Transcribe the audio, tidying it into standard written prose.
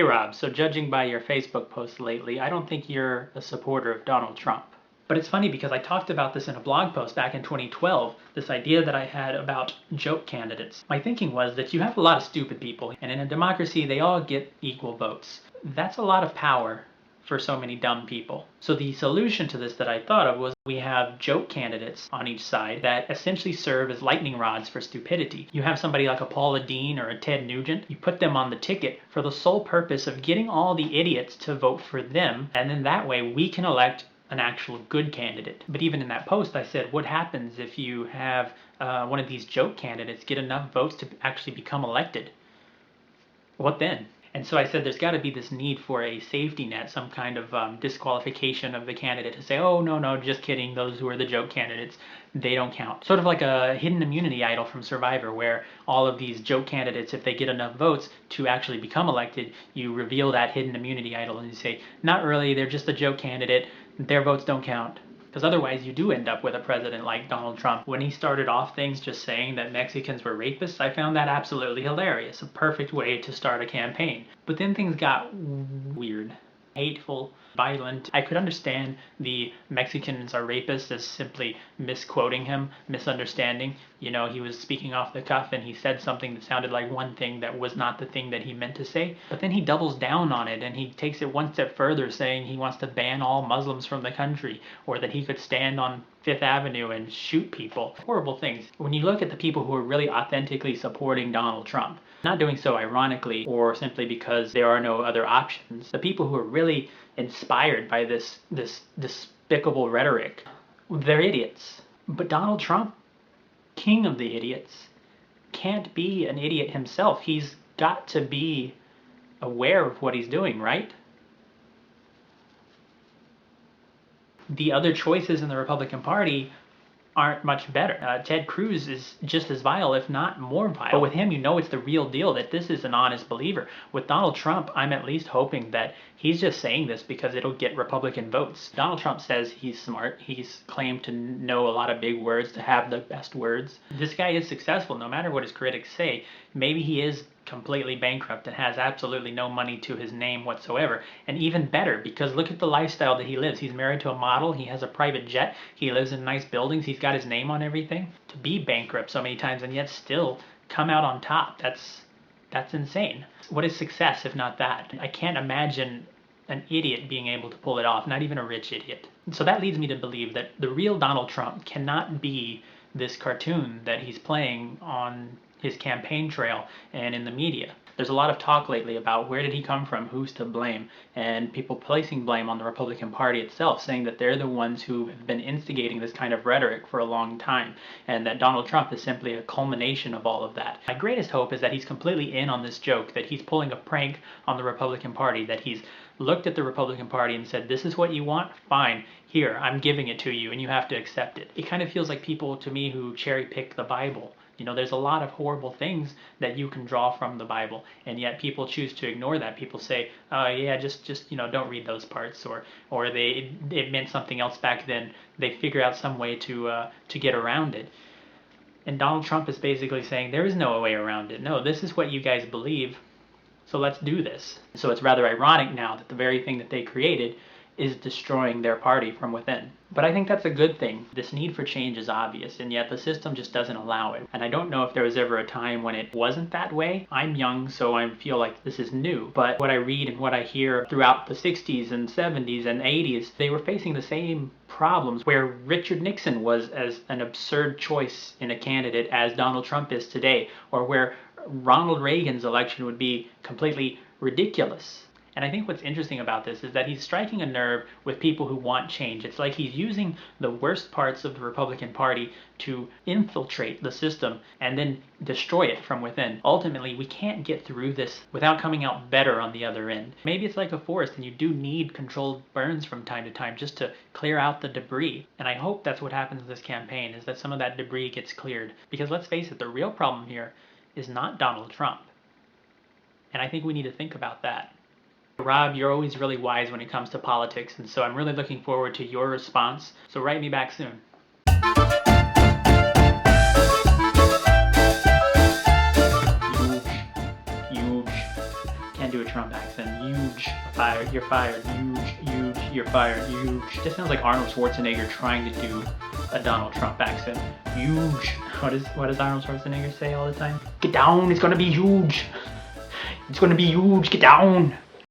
Rob, so judging by your Facebook posts lately, I don't think you're a supporter of Donald Trump. But it's funny because I talked about this in a blog post back in 2012, this idea that I had about joke candidates. My thinking was that you have a lot of stupid people, and in a democracy, they all get equal votes. That's a lot of power for so many dumb people. So the solution to this that I thought of was we have joke candidates on each side that essentially serve as lightning rods for stupidity. You have somebody like a Paula Deen or a Ted Nugent, you put them on the ticket for the sole purpose of getting all the idiots to vote for them, and then that way we can elect an actual good candidate. But even in that post I said, what happens if you have one of these joke candidates get enough votes to actually become elected? What then? And so I said there's got to be this need for a safety net, some kind of disqualification of the candidate to say, oh, no, just kidding, those who are the joke candidates, they don't count. Sort of like a hidden immunity idol from Survivor, where all of these joke candidates, if they get enough votes to actually become elected, you reveal that hidden immunity idol and you say, not really, they're just a joke candidate, their votes don't count. Because otherwise you do end up with a president like Donald Trump. When he started off things just saying that Mexicans were rapists, I found that absolutely hilarious. A perfect way to start a campaign. But then things got weird, hateful, violent. I could understand the Mexicans are rapists as simply misquoting him, misunderstanding. You know, he was speaking off the cuff and he said something that sounded like one thing that was not the thing that he meant to say. But then he doubles down on it and he takes it one step further, saying he wants to ban all Muslims from the country, or that he could stand on Fifth Avenue and shoot people. Horrible things. When you look at the people who are really authentically supporting Donald Trump, not doing so ironically or simply because there are no other options, the people who are really inspired by this despicable rhetoric, they're idiots. But Donald Trump, king of the idiots, can't be an idiot himself. He's got to be aware of what he's doing, right? The other choices in the Republican Party aren't much better. Ted Cruz is just as vile, if not more vile. But with him, you know it's the real deal, that this is an honest believer. With Donald Trump, I'm at least hoping that he's just saying this because it'll get Republican votes. Donald Trump says he's smart. He's claimed to know a lot of big words, to have the best words. This guy is successful no matter what his critics say. Maybe he is completely bankrupt and has absolutely no money to his name whatsoever. And even better, because look at the lifestyle that he lives. He's married to a model, he has a private jet, he lives in nice buildings, he's got his name on everything. To be bankrupt so many times and yet still come out on top, that's insane. What is success if not that? I can't imagine an idiot being able to pull it off, not even a rich idiot. So that leads me to believe that the real Donald Trump cannot be this cartoon that he's playing on his campaign trail and in the media. There's a lot of talk lately about where did he come from, who's to blame, and people placing blame on the Republican Party itself, saying that they're the ones who have been instigating this kind of rhetoric for a long time, and that Donald Trump is simply a culmination of all of that. My greatest hope is that he's completely in on this joke, that he's pulling a prank on the Republican Party, that he's looked at the Republican Party and said, this is what you want? Fine, here, I'm giving it to you, and you have to accept it. It kind of feels like people, to me, who cherry pick the Bible. You know, there's a lot of horrible things that you can draw from the Bible, and yet people choose to ignore that. People say, oh yeah, just don't read those parts, or it meant something else back then. They figure out some way to get around it. And Donald Trump is basically saying, there is no way around it. No, this is what you guys believe, so let's do this. So it's rather ironic now that the very thing that they created is destroying their party from within. But I think that's a good thing. This need for change is obvious, and yet the system just doesn't allow it. And I don't know if there was ever a time when it wasn't that way. I'm young, so I feel like this is new. But what I read and what I hear throughout the 60s and 70s and 80s, they were facing the same problems, where Richard Nixon was as an absurd choice in a candidate as Donald Trump is today, or where Ronald Reagan's election would be completely ridiculous. And I think what's interesting about this is that he's striking a nerve with people who want change. It's like he's using the worst parts of the Republican Party to infiltrate the system and then destroy it from within. Ultimately, we can't get through this without coming out better on the other end. Maybe it's like a forest and you do need controlled burns from time to time just to clear out the debris. And I hope that's what happens in this campaign, is that some of that debris gets cleared. Because let's face it, the real problem here is not Donald Trump. And I think we need to think about that. Rob, you're always really wise when it comes to politics, and so I'm really looking forward to your response. So write me back soon. Huge. can't do a Trump accent. Huge. Fired. You're fired. Huge. You're fired. Huge. This sounds like Arnold Schwarzenegger trying to do a Donald Trump accent. Huge. What does Arnold Schwarzenegger say all the time? Get down. It's gonna be huge. It's gonna be huge. Get down.